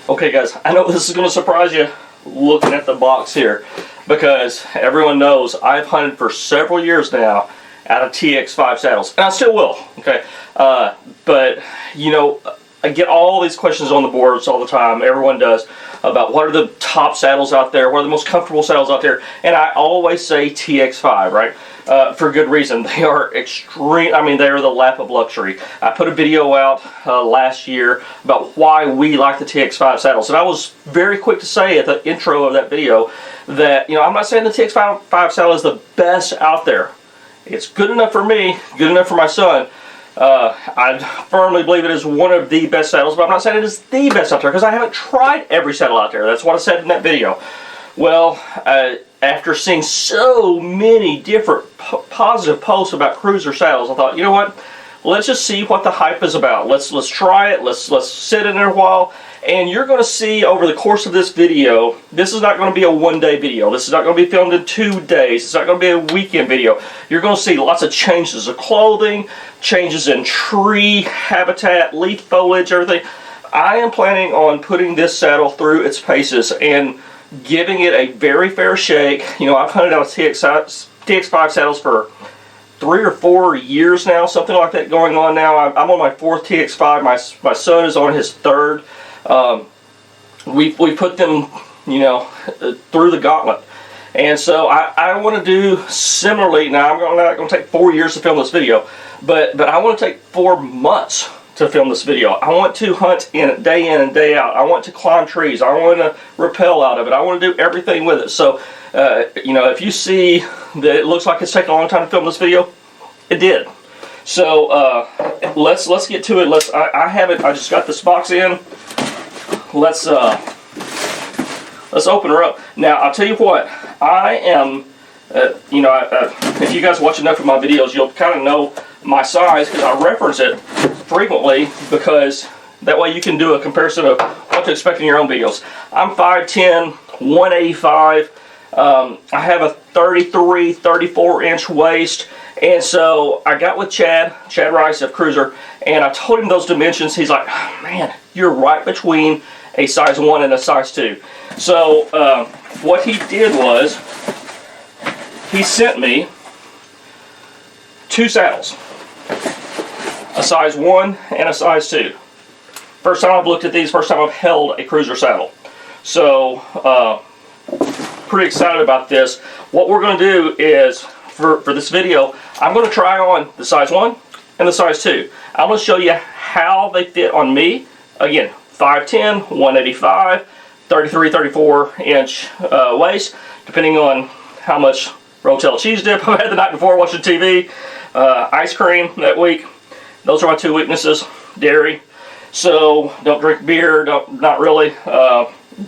Okay guys, I know this is going to surprise you looking at the box here, because everyone knows I've hunted for several years now out of TX5 saddles, and I still will, okay? But, you know, I get all these questions on the boards all the time, everyone does, about what are the top saddles out there, what are the most comfortable saddles out there, and I always say TX5, right? For good reason. They are extreme. I mean, they are the lap of luxury. I put a video out last year about why we like the TX5 saddles, and I was very quick to say at the intro of that video that, you know, I'm not saying the TX5 saddle is the best out there. It's good enough for me, good enough for my son. I firmly believe it is one of the best saddles, but I'm not saying it is the best out there because I haven't tried every saddle out there. That's what I said in that video. Well, after seeing so many different positive posts about Cruzr saddles, I thought, you know what? Let's just see what the hype is about. Let's try it. Let's sit in there a while, and you're going to see over the course of this video. This is not going to be a one-day video. This is not going to be filmed in 2 days. It's not going to be a weekend video. You're going to see lots of changes of clothing, changes in tree habitat, leaf foliage, everything. I am planning on putting this saddle through its paces and giving it a very fair shake. You know, I've hunted out TX5 saddles for 3 or 4 years now, something like that going on now. I'm on my 4th TX5. My son is on his 3rd. We put them, you know, through the gauntlet. And so I want to do similarly. Now, I'm not going to take 4 years to film this video, but I want to take 4 months to film this video. I want to hunt in and day out. I want to climb trees. I want to rappel out of it. I want to do everything with it. So, you know, if you see that it looks like it's taking a long time to film this video, it did. So let's get to it. I have it. I just got this box in. Let's open her up. Now, I'll tell you what. I am, you know, if you guys watch enough of my videos, you'll kind of know my size because I reference it frequently, because that way you can do a comparison of what to expect in your own videos. I'm 5'10", 185. I have a 33, 34-inch waist, and so I got with Chad Rice of Cruzr, and I told him those dimensions. He's like, man, you're right between a size 1 and a size 2. So what he did was he sent me 2 saddles, a size 1 and a size 2. First time I've looked at these, first time I've held a Cruzr saddle. So pretty excited about this. What we're going to do is, for this video, I'm going to try on the size 1 and the size 2. I'm going to show you how they fit on me. Again, 5'10", 185, 33, 34-inch waist, depending on how much Rotel cheese dip I've had the night before watching TV, ice cream that week. Those are my 2 weaknesses. Dairy. So don't drink beer. Not really.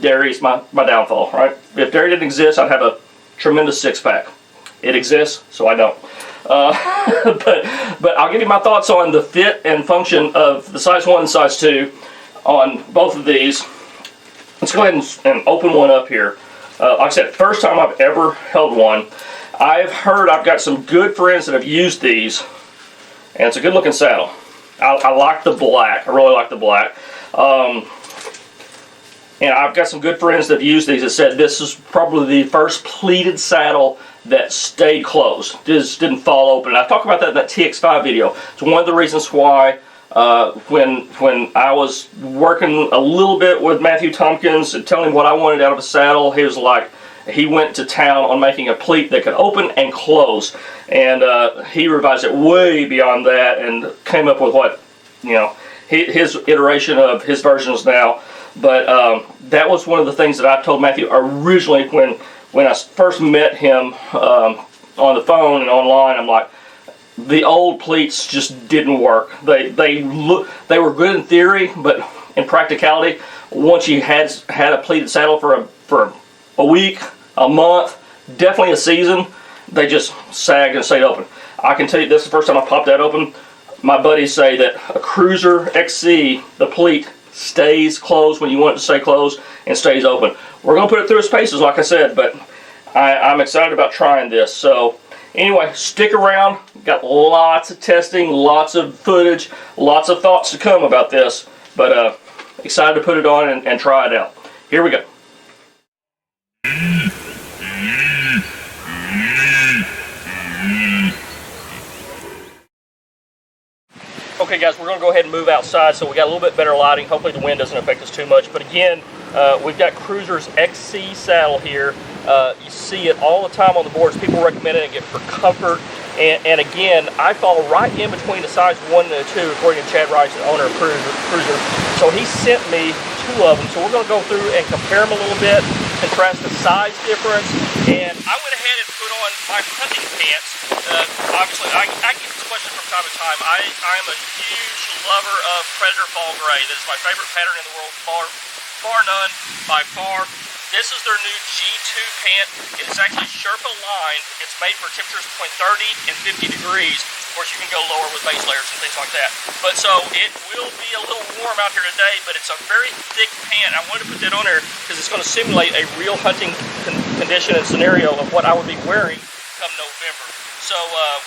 Dairy is my downfall, right? If dairy didn't exist, I'd have a tremendous 6-pack. It exists, so I don't. But I'll give you my thoughts on the fit and function of the size 1 and size 2 on both of these. Let's go ahead and open one up here. Like I said, first time I've ever held one. I've heard, I've got some good friends that have used these, and it's a good looking saddle. I like the black. I really like the black. And I've got some good friends that have used these that said this is probably the first pleated saddle that stayed closed. Just didn't fall open. And I talk about that in that TX5 video. It's one of the reasons why when I was working a little bit with Matthew Tompkins and telling him what I wanted out of a saddle, he was like, he went to town on making a pleat that could open and close, and he revised it way beyond that and came up with what, you know, his iteration of his versions now. But that was one of the things that I told Matthew originally when I first met him on the phone and online. I'm like, the old pleats just didn't work. They were good in theory, but in practicality, once you had a pleated saddle for a week, a month, definitely a season, they just sagged and stayed open. I can tell you this is the first time I popped that open. My buddies say that a Cruzr XC, the pleat, stays closed when you want it to stay closed and stays open. We're going to put it through its paces, like I said, but I'm excited about trying this. So anyway, stick around. Got lots of testing, lots of footage, lots of thoughts to come about this. But Excited to put it on and try it out. Here we go. Okay guys, we're going to go ahead and move outside so we got a little bit better lighting. Hopefully the wind doesn't affect us too much. But again, we've got Cruzr's XC saddle here. You see it all the time on the boards. People recommend it for comfort. And again, I fall right in between the size 1 and the 2, according to Chad Rice, the owner of Cruzr. So he sent me 2 of them. So we're going to go through and compare them a little bit, contrast the size difference. And I went ahead and put on my hunting pants. Obviously, I get this question from time to time. I'm a huge lover of Predator Fall Gray. This is my favorite pattern in the world, bar none, by far. This is their new G2 pant. It is actually Sherpa lined. It's made for temperatures between 30 and 50 degrees. Of course, you can go lower with base layers and things like that. But so it will be a little warm out here today, but it's a very thick pant. I wanted to put that on there because it's going to simulate a real hunting condition and scenario of what I would be wearing come November. So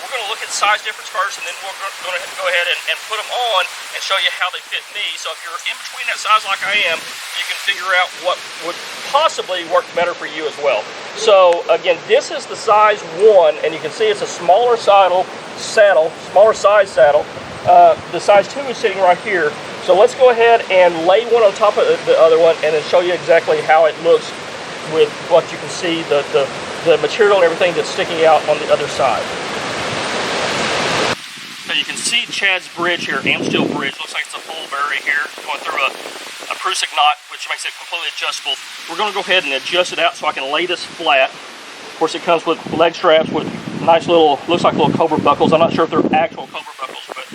we're going to look at size difference first, and then we're going to go ahead and put them on and show you how they fit me. So if you're in between that size like I am, you can figure out what would possibly work better for you as well. So again, this is the size 1, and you can see it's a smaller saddle, smaller size saddle. The size 2 is sitting right here. So let's go ahead and lay one on top of the other one, and then show you exactly how it looks with what you can see, the material and everything that's sticking out on the other side. So you can see Chad's bridge here, Amsteel bridge. Looks like it's a full berry here, going through a Cruzr knot, which makes it completely adjustable. We're going to go ahead and adjust it out so I can lay this flat. Of course, it comes with leg straps with nice little, looks like little cobra buckles. I'm not sure if they're actual cobra buckles, but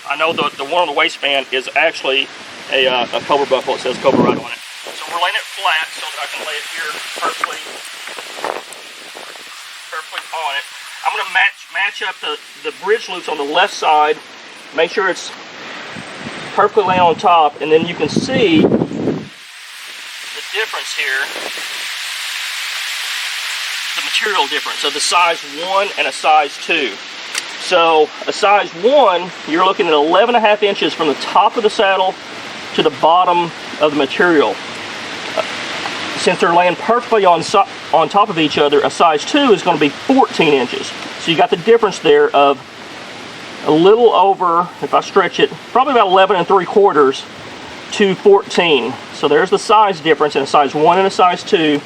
I know the one on the waistband is actually a cobra buckle. It says Cobra right on it. So we're laying it flat so that I can lay it here perfectly on it. I'm going to match up the bridge loops on the left side, make sure it's perfectly laying on top, and then you can see the difference here, the material difference of the size 1 and a size 2. So a size 1, you're looking at 11.5 inches from the top of the saddle to the bottom of the material. Since they're laying perfectly on top of each other, a size 2 is going to be 14 inches. So you got the difference there of a little over, if I stretch it, probably about 11 3/4 to 14. So there's the size difference in a size 1 and a size 2.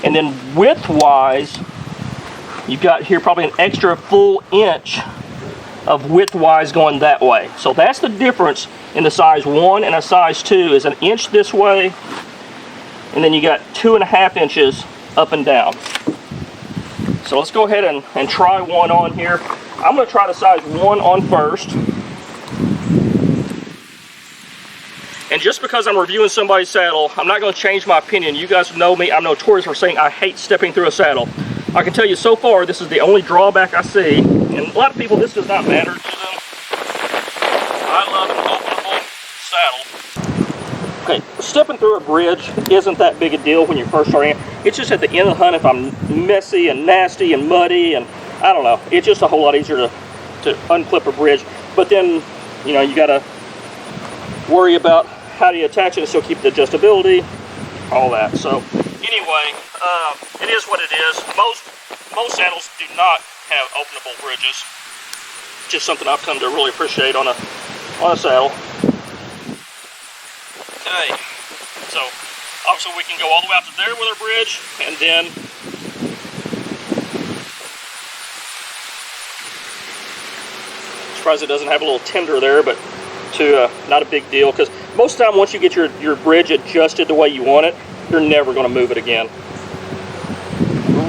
And then width-wise, you've got here probably an extra full inch of width-wise going that way. So that's the difference in the size 1 and a size 2 is an inch this way, and then you got 2.5 inches up and down. So let's go ahead and try one on here. I'm going to try the size 1 on first. And just because I'm reviewing somebody's saddle, I'm not going to change my opinion. You guys know me. I'm notorious for saying I hate stepping through a saddle. I can tell you so far, this is the only drawback I see. And a lot of people, this does not matter to them. I love an openable saddle. Okay, stepping through a bridge isn't that big a deal when you're first starting. It's just at the end of the hunt if I'm messy and nasty and muddy and I don't know. It's just a whole lot easier to unclip a bridge. But then, you know, you got to worry about how do you attach it and still keep the adjustability, all that. So anyway, it is what it is. Most saddles do not have openable bridges. Just something I've come to really appreciate on a saddle. Okay, so obviously we can go all the way out to there with our bridge, and then surprised it doesn't have a little tender there, but not a big deal, because most of the time once you get your bridge adjusted the way you want it, you're never going to move it again.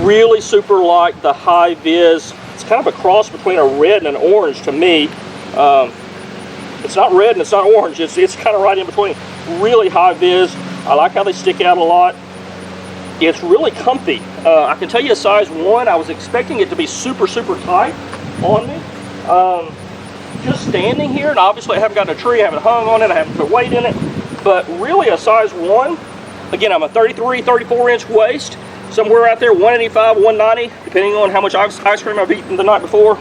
Really super like the high vis. It's kind of a cross between a red and an orange to me. It's not red and it's not orange, it's kind of right in between. Really high vis. I like how they stick out a lot. It's really comfy. I can tell you a size 1, I was expecting it to be super tight on me. Just standing here, and obviously I haven't gotten a tree, I haven't hung on it, I haven't put weight in it, but really a size 1. Again, I'm a 33, 34 inch waist, somewhere out there 185, 190, depending on how much ice cream I've eaten the night before.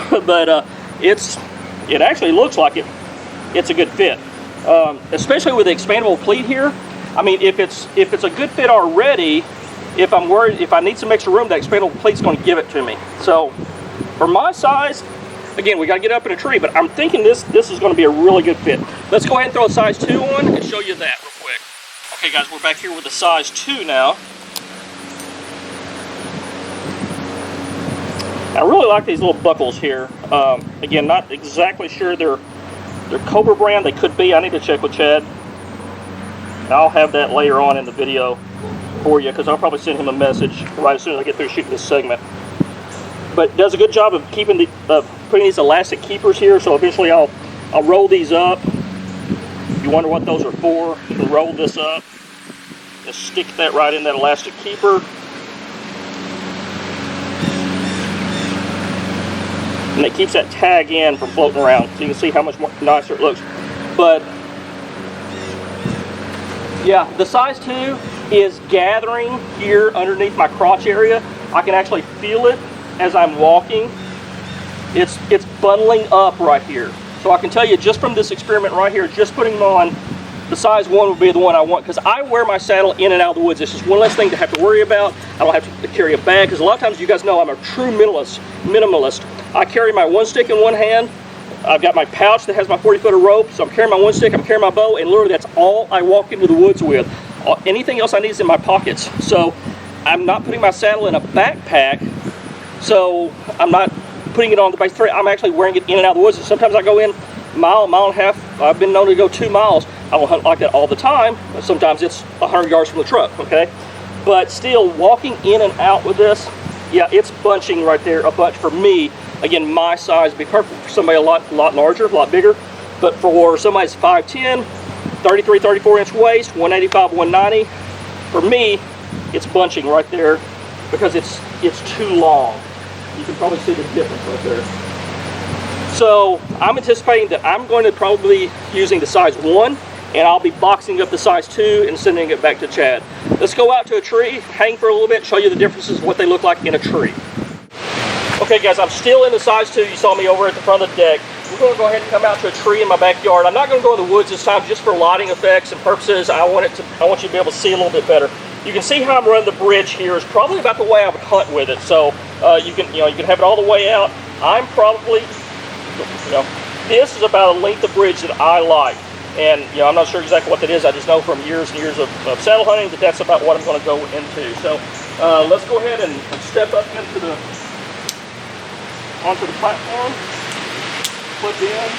But it actually looks like it's a good fit. especially with the expandable pleat here. I mean, if it's a good fit already, if I'm worried, if I need some extra room, that expandable pleat's going to give it to me. So for my size, again, we got to get up in a tree, but I'm thinking this is going to be a really good fit. Let's go ahead and throw a size 2 on and show you that real quick. Okay guys, we're back here with the size 2 now. I really like these little buckles here. Again, not exactly sure they're Cobra brand. They could be. I need to check with Chad. I'll have that later on in the video for you, because I'll probably send him a message right as soon as I get through shooting this segment. But it does a good job of keeping putting these elastic keepers here. So eventually I'll roll these up. If you wonder what those are for, you can roll this up and stick that right in that elastic keeper. And it keeps that tag in from floating around, so you can see how much more nicer it looks. But yeah, the size 2 is gathering here underneath my crotch area. I can actually feel it as I'm walking. It's bundling up right here. So I can tell you just from this experiment right here, just putting them on, the size 1 would be the one I want, because I wear my saddle in and out of the woods. It's just one less thing to have to worry about. I don't have to carry a bag, because a lot of times, you guys know I'm a true minimalist. I carry my one stick in one hand. I've got my pouch that has my 40-foot of rope, so I'm carrying my one stick, I'm carrying my bow, and literally that's all I walk into the woods with. Anything else I need is in my pockets. So I'm not putting my saddle in a backpack, so I'm not putting it on the base tray. I'm actually wearing it in and out of the woods. And sometimes I go in a mile and a half. I've been known to go 2 miles. I don't hunt like that all the time. Sometimes it's 100 yards from the truck, okay? But still, walking in and out with this, yeah, it's bunching right there a bunch for me. Again, my size would be perfect for somebody a lot larger, a lot bigger. But for somebody that's 5'10", 33, 34-inch waist, 185, 190, for me, it's bunching right there because it's too long. You can probably see the difference right there. So I'm anticipating that I'm going to probably be using the size 1, and I'll be boxing up the size 2 and sending it back to Chad. Let's go out to a tree, hang for a little bit, show you the differences of what they look like in a tree. Okay guys, I'm still in the size 2. You saw me over at the front of the deck. We're going to go ahead and come out to a tree in my backyard. I'm not going to go in the woods this time just for lighting effects and purposes. I want you to be able to see a little bit better. You can see how I'm running the bridge here is probably about the way I would hunt with it. So you can have it all the way out. I'm probably, this is about a length of bridge that I like. And I'm not sure exactly what that is. I just know from years and years of saddle hunting that that's about what I'm going to go into. So let's go ahead and step up onto the platform. Put in.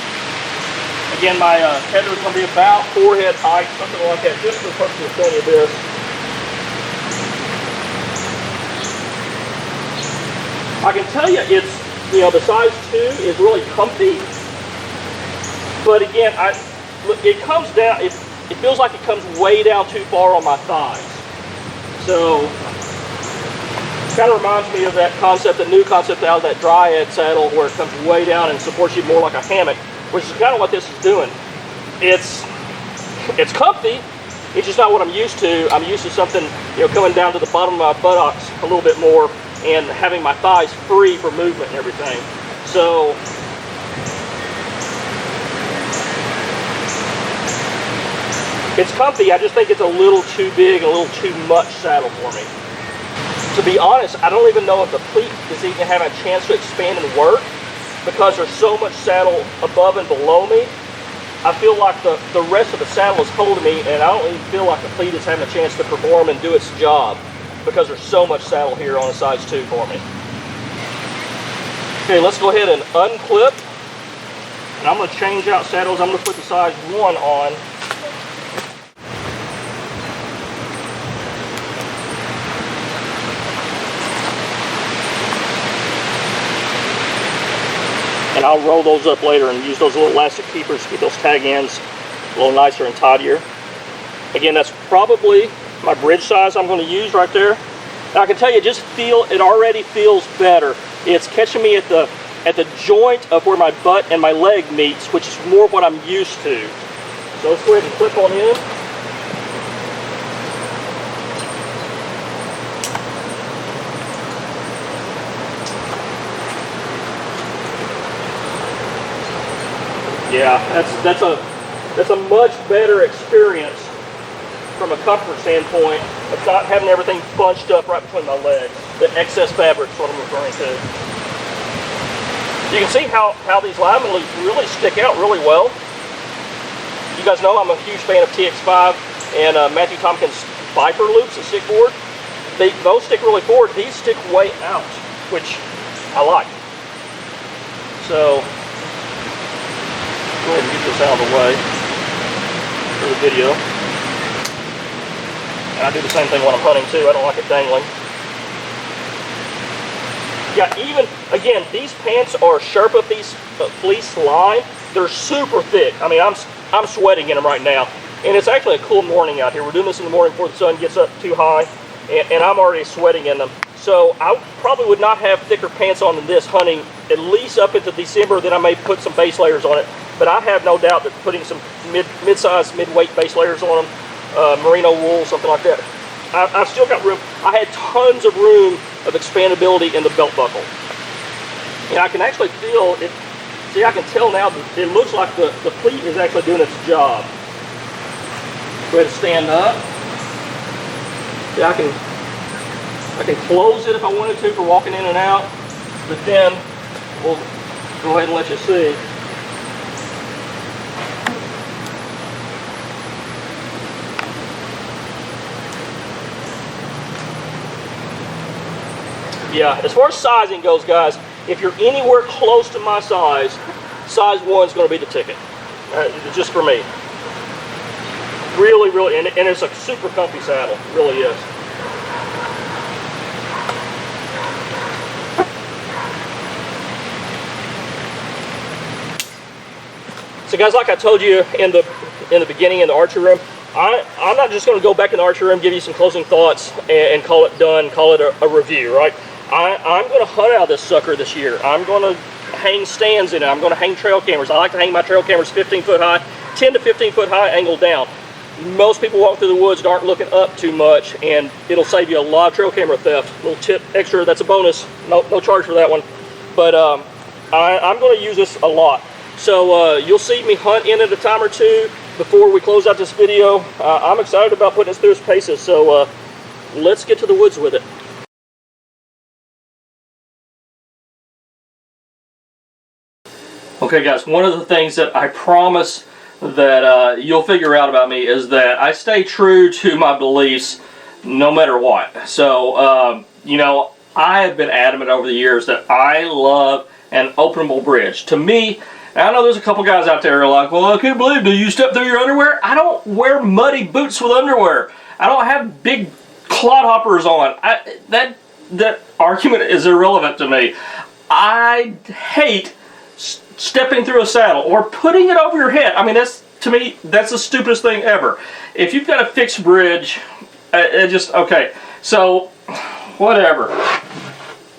Again, my tether is going to be about forehead height, something like that, just for the purpose of showing you this. I can tell you it's, the size 2 is really comfy, but again, it comes down, it feels like it comes way down too far on my thighs. So, kind of reminds me of that concept, the new concept out of that Dryad saddle, where it comes way down and supports you more like a hammock, which is kind of what this is doing. It's comfy. It's just not what I'm used to. I'm used to something, coming down to the bottom of my buttocks a little bit more and having my thighs free for movement and everything. So, it's comfy. I just think it's a little too big, a little too much saddle for me. To be honest, I don't even know if the pleat is even having a chance to expand and work, because there's so much saddle above and below me. I feel like the rest of the saddle is holding me, and I don't even feel like the pleat is having a chance to perform and do its job, because there's so much saddle here on a size 2 for me. Okay, let's go ahead and unclip. And I'm going to change out saddles. I'm going to put the size 1 on. And I'll roll those up later and use those little elastic keepers to keep those tag ends a little nicer and tidier. Again, that's probably my bridge size I'm going to use right there. And I can tell you, it already feels better. It's catching me at the joint of where my butt and my leg meets, which is more of what I'm used to. So let's go ahead and clip on in. Yeah, that's a It's a much better experience from a comfort standpoint of not having everything bunched up right between my legs. The excess fabric is what I'm referring to. You can see how these lineman loops really stick out really well. You guys know I'm a huge fan of TX5 and Matthew Tompkins Viper loops that stick forward. Those stick really forward. These stick way out, which I like. So, go ahead and get this out of the way for the video. And I do the same thing when I'm hunting too. I don't like it dangling. Yeah, even, again, these pants are Sherpa fleece line. They're super thick. I mean, I'm sweating in them right now. And it's actually a cool morning out here. We're doing this in the morning before the sun gets up too high. And I'm already sweating in them. So I probably would not have thicker pants on than this hunting at least up into December. Then I may put some base layers on it. But I have no doubt that putting some mid-size, mid-weight base layers on them, merino wool, something like that. I've still got room. I had tons of room of expandability in the belt buckle. And I can actually feel it. See, I can tell now that it looks like the pleat is actually doing its job. Go ahead and stand up. See, I can close it if I wanted to for walking in and out. But then we'll go ahead and let you see. Yeah, as far as sizing goes, guys, if you're anywhere close to my size 1 is going to be the ticket. Just for me. Really, really, and it's a super comfy saddle. It really is. So guys, like I told you in the beginning in the archery room, I'm not just going to go back in the archery room, give you some closing thoughts, and call it done, call it a review, right? I'm going to hunt out this sucker this year. I'm going to hang stands in it. I'm going to hang trail cameras. I like to hang my trail cameras 15 foot high, 10 to 15 foot high, angled down. Most people walk through the woods and aren't looking up too much, and it'll save you a lot of trail camera theft. Little tip extra, that's a bonus. No charge for that one. But I'm going to use this a lot. So you'll see me hunt in at a time or two before we close out this video. I'm excited about putting this through its paces, so let's get to the woods with it. Okay guys, one of the things that I promise that you'll figure out about me is that I stay true to my beliefs no matter what. So, you know, I have been adamant over the years that I love an openable bridge. To me, I know there's a couple guys out there who are like, well, I can't believe, do you step through your underwear? I don't wear muddy boots with underwear. I don't have big clodhoppers on. That argument is irrelevant to me. I hate stepping through a saddle or putting it over your head. I mean, to me, that's the stupidest thing ever. If you've got a fixed bridge, okay. So, whatever.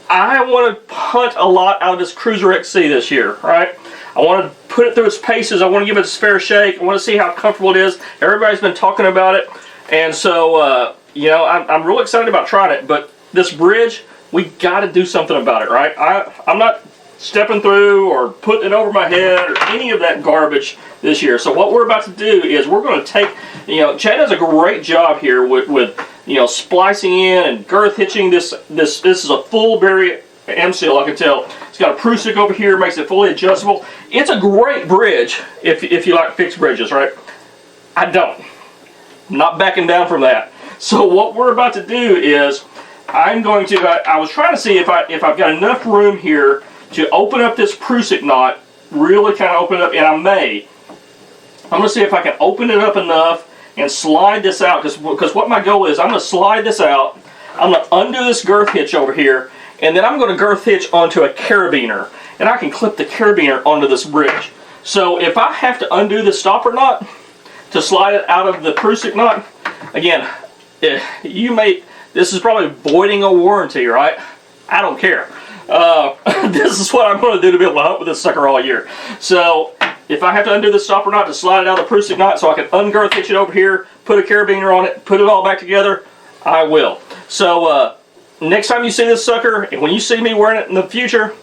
I want to hunt a lot out of this Cruzr XC this year, right? I want to put it through its paces. I want to give it its fair shake. I want to see how comfortable it is. Everybody's been talking about it. And so, you know, I'm really excited about trying it. But this bridge, we got to do something about it, right? I'm not stepping through or putting it over my head or any of that garbage this year. So what we're about to do is we're going to take, you know, Chad does a great job here with you know, splicing in and girth hitching. This is a full berry M seal, I can tell. It's got a Prusik over here, makes it fully adjustable. It's a great bridge if you like fixed bridges, right? I don't. I'm not backing down from that. So what we're about to do is I'm going to, I was trying to see if I've got enough room here to open up this Prusik knot, really kind of open it up, and I may. I'm going to see if I can open it up enough and slide this out, because what my goal is, I'm going to slide this out, I'm going to undo this girth hitch over here, and then I'm going to girth hitch onto a carabiner, and I can clip the carabiner onto this bridge. So if I have to undo the stopper knot to slide it out of the Prusik knot, again, this is probably voiding a warranty, right? I don't care. This is what I'm going to do to be able to hunt with this sucker all year. So if I have to undo the stopper knot to slide it out of the Prusik knot so I can ungirth hitch it over here, put a carabiner on it, put it all back together, I will. So next time you see this sucker, and when you see me wearing it in the future,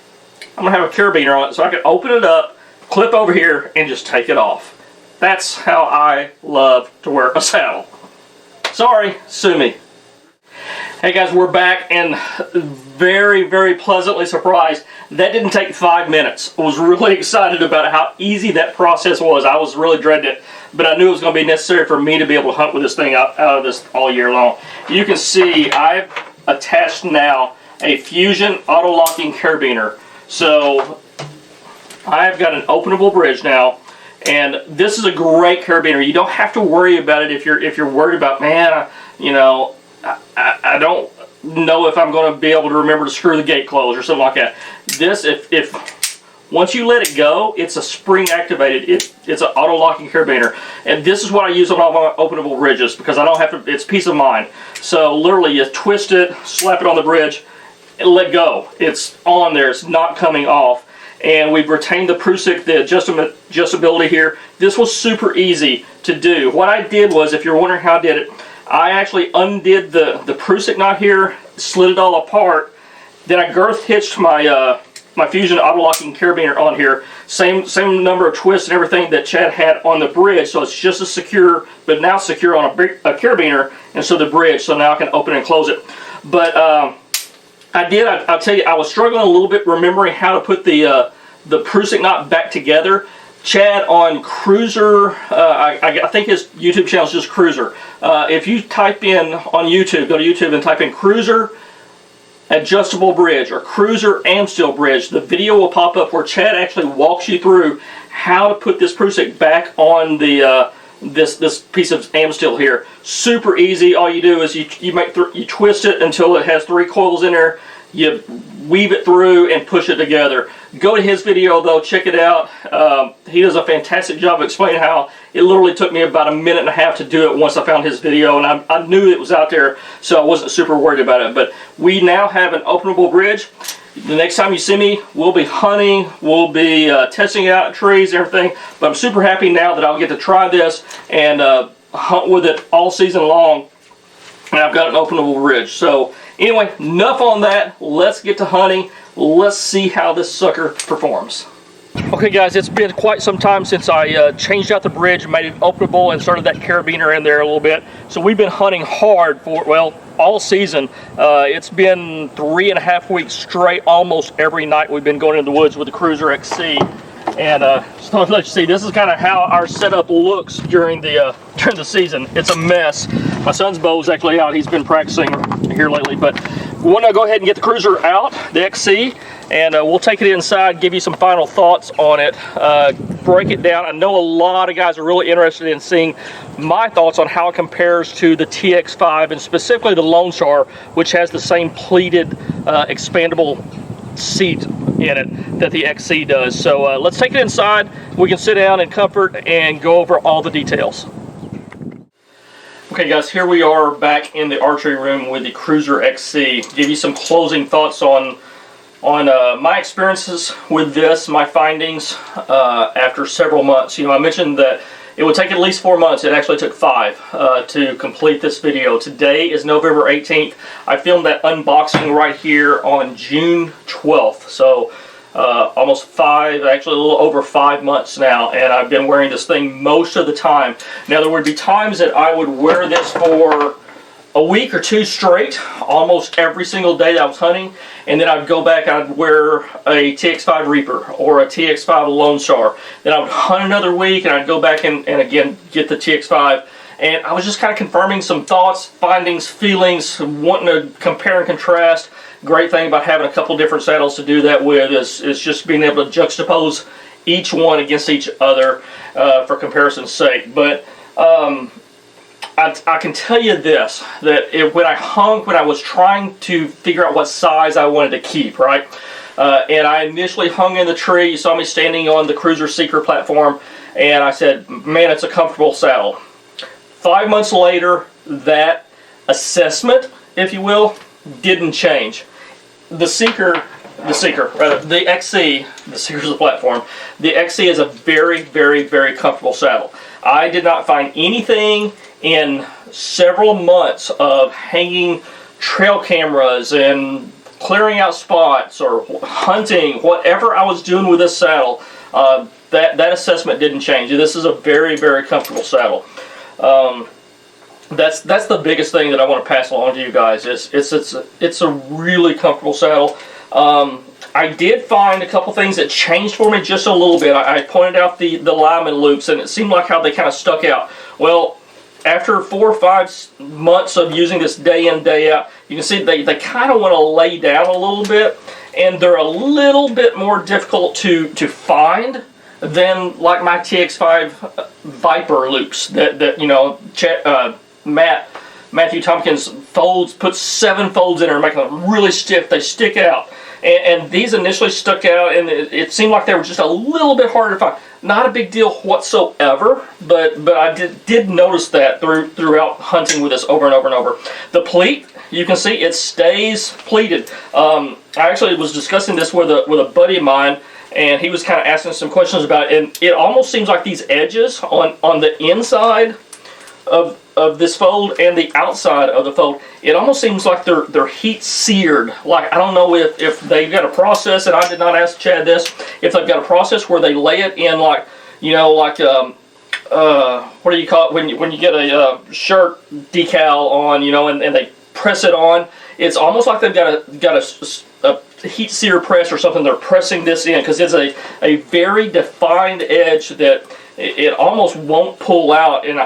I'm going to have a carabiner on it so I can open it up, clip over here, and just take it off. That's how I love to wear a saddle. Sorry, sue me. Hey guys, we're back, and very, very pleasantly surprised. That didn't take 5 minutes. I was really excited about how easy that process was. I was really dreading it, but I knew it was going to be necessary for me to be able to hunt with this thing out of this all year long. You can see I've attached now a Fusion auto-locking carabiner. So I've got an openable bridge now, and this is a great carabiner. You don't have to worry about it if you're worried about, man, you know, I don't know if I'm going to be able to remember to screw the gate closed or something like that. This, if once you let it go, it's a spring activated. It's an auto locking carabiner, and this is what I use on all my openable bridges because I don't have to. It's peace of mind. So literally, you twist it, slap it on the bridge, and let go. It's on there. It's not coming off. And we've retained the Cruzr, the adjustability here. This was super easy to do. What I did was, if you're wondering how I did it, I actually undid the Cruzr knot here, slid it all apart, then I girth hitched my my Fusion auto-locking carabiner on here. Same number of twists and everything that Chad had on the bridge, so it's just as secure, but now secure on a carabiner instead of the bridge, so now I can open and close it. But I'll tell you, I was struggling a little bit remembering how to put the Cruzr knot back together. Chad on Cruzr, I think his YouTube channel is just Cruzr. If you type in on YouTube, go to YouTube and type in Cruzr adjustable bridge or Cruzr Amsteel bridge, the video will pop up where Chad actually walks you through how to put this Cruzr back on the this piece of Amsteel here. Super easy. All you do is you twist it until it has 3 coils in there. You weave it through and push it together. Go to his video though, check it out. He does a fantastic job of explaining how it literally took me about 1.5 minutes to do it once I found his video, and I knew it was out there, so I wasn't super worried about it. But we now have an openable bridge. The next time you see me, we'll be hunting, we'll be testing out trees and everything, but I'm super happy now that I'll get to try this and hunt with it all season long, and I've got an openable bridge. So anyway, enough on that. Let's get to hunting. Let's see how this sucker performs. Okay guys, it's been quite some time since I changed out the bridge, made it openable, and started that carabiner in there a little bit. So we've been hunting hard for, well, all season. It's been 3.5 weeks straight, almost every night we've been going into the woods with the Cruzr XC. And so let's see, this is kind of how our setup looks during the season. It's a mess. My son's bow's actually out. He's been practicing here lately, but we want to go ahead and get the Cruzr out, the XC, and we'll take it inside, give you some final thoughts on it, break it down. I know a lot of guys are really interested in seeing my thoughts on how it compares to the TX5 and specifically the Lone Star, which has the same pleated expandable seat in it that the XC does. So let's take it inside. We can sit down in comfort and go over all the details. Okay guys, here we are back in the archery room with the Cruzr XC. Give you some closing thoughts on my experiences with this, my findings after several months. You know, I mentioned that it would take at least 4 months. It actually took 5 to complete this video. Today is November 18th. I filmed that unboxing right here on June 12th. So almost 5, actually a little over 5 months now, and I've been wearing this thing most of the time. Now there would be times that I would wear this for a week or 2 straight, almost every single day that I was hunting, and then I'd go back, I'd wear a TX5 Reaper or a TX5 Lone Star. Then I would hunt another week and I'd go back and again get the TX5. And I was just kind of confirming some thoughts, findings, feelings, wanting to compare and contrast. Great thing about having a couple different saddles to do that with is just being able to juxtapose each one against each other for comparison's sake. But I can tell you this, that when I was trying to figure out what size I wanted to keep, right? And I initially hung in the tree. You saw me standing on the Cruzr Seeker platform, and I said, man, it's a comfortable saddle. 5 months later, that assessment, if you will, didn't change. The XC, the Seeker's the platform, the XC is a very, very, very comfortable saddle. I did not find anything in several months of hanging trail cameras and clearing out spots or hunting, whatever I was doing with this saddle, that assessment didn't change. This is a very, very comfortable saddle. That's the biggest thing that I want to pass along to you guys. It's a really comfortable saddle. I did find a couple things that changed for me just a little bit. I pointed out the lineman loops, and it seemed like how they kind of stuck out. Well, after 4 or 5 months of using this day in, day out, you can see they kind of want to lay down a little bit, and they're a little bit more difficult to find than like my TX5 Viper loops that you know, Matthew Tompkins puts 7 folds in there, making them really stiff. They stick out. And these initially stuck out, and it seemed like they were just a little bit harder to find. Not a big deal whatsoever, but I did notice that throughout hunting with this over and over and over. The pleat, you can see it stays pleated. I actually was discussing this with a buddy of mine, and he was kind of asking some questions about it, and it almost seems like these edges on the inside of this fold and the outside of the fold, it almost seems like they're heat seared. Like, I don't know if they've got a process, and I did not ask Chad this, if they've got a process where they lay it in, like, you know, like what do you call it when you get a shirt decal on, you know, and they press it on. It's almost like they've got a heat sear press or something. They're pressing this in because it's a very defined edge that it almost won't pull out. And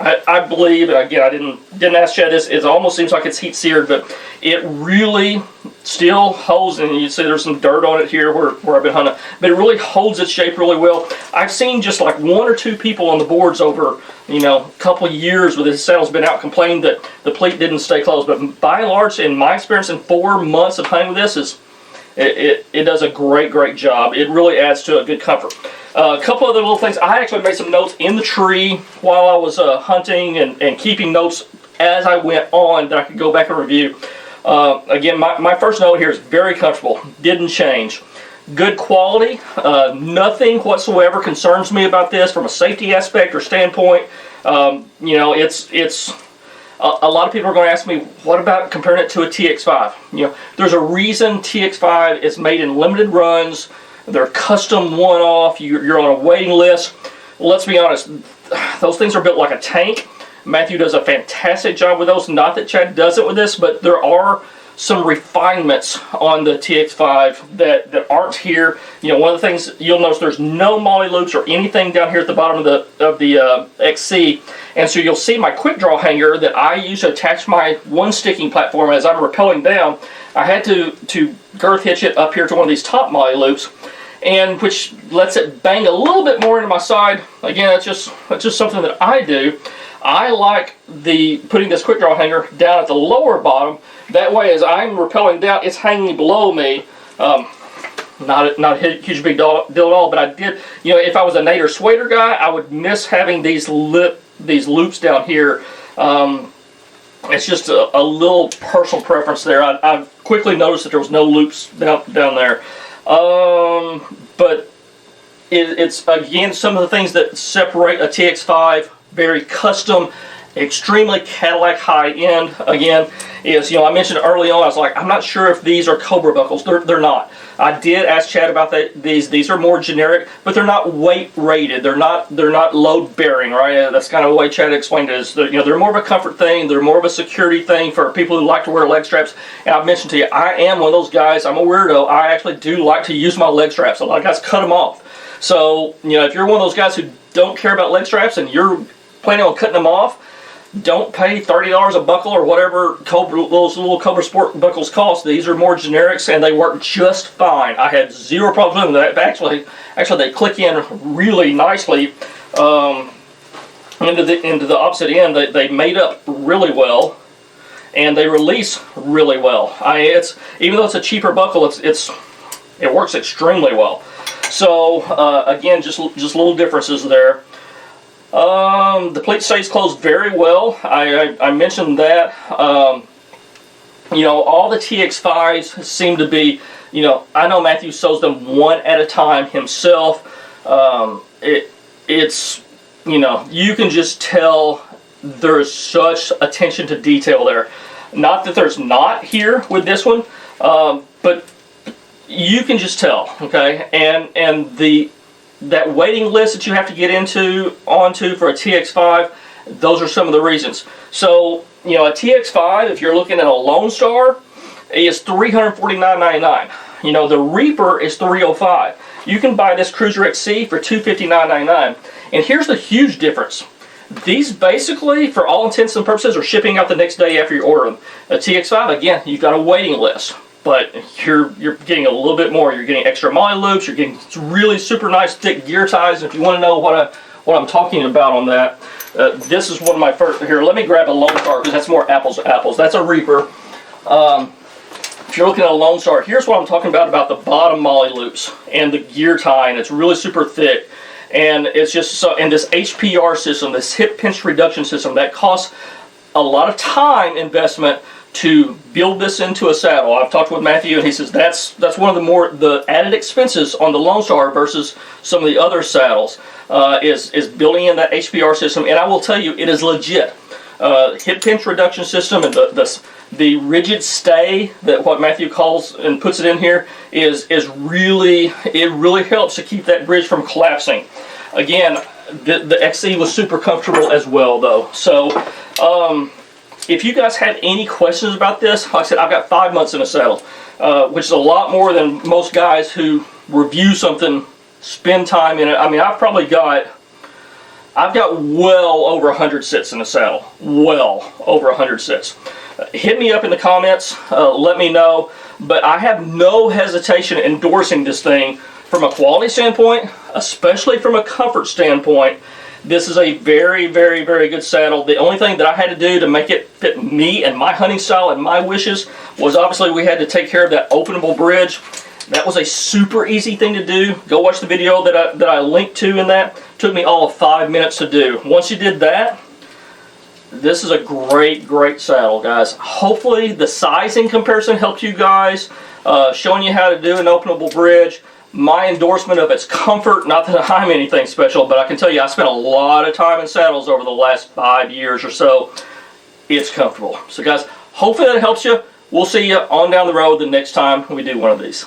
I believe, and again, I didn't ask Chad this, it almost seems like it's heat seared, but it really still holds, and you see there's some dirt on it here where I've been hunting, but it really holds its shape really well. I've seen just like 1 or 2 people on the boards over, you know, a couple of years with this saddle's been out complaining that the pleat didn't stay closed, but by and large, in my experience, in 4 months of hunting with this, it does a great job. It really adds to a good comfort. A couple other little things. I actually made some notes in the tree while I was hunting and keeping notes as I went on that I could go back and review. Again, my first note here is very comfortable. Didn't change. Good quality. Nothing whatsoever concerns me about this from a safety aspect or standpoint. You know, it's a lot of people are going to ask me, what about comparing it to a TX5? You know, there's a reason TX5 is made in limited runs. They're custom one-off. You're on a waiting list. Let's be honest, those things are built like a tank. Matthew does a fantastic job with those. Not that Chad doesn't with this, but there are some refinements on the TX5 that aren't here. You know, one of the things you'll notice, there's no molly loops or anything down here at the bottom of the XC, and so you'll see my quick draw hanger that I use to attach my one sticking platform as I'm rappelling down. I had to girth hitch it up here to one of these top molly loops, and which lets it bang a little bit more into my side. Again, that's just something that I do. I like putting this quick draw hanger down at the lower bottom. That way, as I'm rappelling down, it's hanging below me. Not a huge big deal at all, but I did, you know, if I was a Nader Swader guy, I would miss having these loops down here. It's just a little personal preference there. I quickly noticed that there was no loops down there. But it's, again, some of the things that separate a TX5, very custom, extremely Cadillac high-end, again, is, you know, I mentioned early on, I was like, I'm not sure if these are Cobra buckles. They're not. I did ask Chad about these. These are more generic, but they're not weight rated. They're not load bearing, right? That's kind of the way Chad explained it. Is you know, they're more of a comfort thing. They're more of a security thing for people who like to wear leg straps. And I've mentioned to you, I am one of those guys. I'm a weirdo. I actually do like to use my leg straps. A lot of guys cut them off. So, you know, if you're one of those guys who don't care about leg straps and you're planning on cutting them off, don't pay $30 a buckle or whatever those little Cobra Sport buckles cost. These are more generics and they work just fine. I had zero problems with them. Actually they click in really nicely into the opposite end. They made up really well and they release really well. Even though it's a cheaper buckle, it works extremely well. So again, just little differences there. The pleat stays closed very well. I mentioned that. You know, all the TX5s seem to be, you know, I know Matthew sews them one at a time himself. It's, you know, you can just tell there's such attention to detail there. Not that there's not here with this one, but you can just tell, okay? And the that waiting list that you have to get onto for a TX5, those are some of the reasons. So, you know, a TX5, if you're looking at a Lone Star, is $349.99. You know, the Reaper is $305. You can buy this Cruzr XC for $259.99. And here's the huge difference. These basically, for all intents and purposes, are shipping out the next day after you order them. A TX5, again, you've got a waiting list, but you're getting a little bit more. You're getting extra molly loops. You're getting really super nice thick gear ties. If you want to know what I'm talking about on that, this is one of my first. Here, let me grab a Lone Star because that's more apples to apples. That's a Reaper. If you're looking at a Lone Star, here's what I'm talking about the bottom molly loops and the gear tie, and it's really super thick. And it's just so, and this HPR system, this hip pinch reduction system, that costs a lot of time investment to build this into a saddle. I've talked with Matthew, and he says that's one of the added expenses on the Lone Star versus some of the other saddles, is building in that HPR system. And I will tell you, it is legit. Hip pinch reduction system and the rigid stay that what Matthew calls and puts it in here is really, it really helps to keep that bridge from collapsing. Again, the XC was super comfortable as well though. So if you guys have any questions about this, like I said, I've got 5 months in a saddle, which is a lot more than most guys who review something spend time in it. I mean, I've got well over 100 sits in the saddle. Well over 100 sits. Hit me up in the comments, let me know. But I have no hesitation endorsing this thing from a quality standpoint, especially from a comfort standpoint. This is a very, very, very good saddle. The only thing that I had to do to make it fit me and my hunting style and my wishes was obviously we had to take care of that openable bridge. That was a super easy thing to do. Go watch the video that I linked to in that. Took me all of 5 minutes to do. Once you did that, this is a great, great saddle, guys. Hopefully the sizing comparison helped you guys, showing you how to do an openable bridge. My endorsement of its comfort, not that I'm anything special, but I can tell you I spent a lot of time in saddles over the last 5 years or so. It's comfortable. So guys, hopefully that helps you. We'll see you on down the road the next time we do one of these.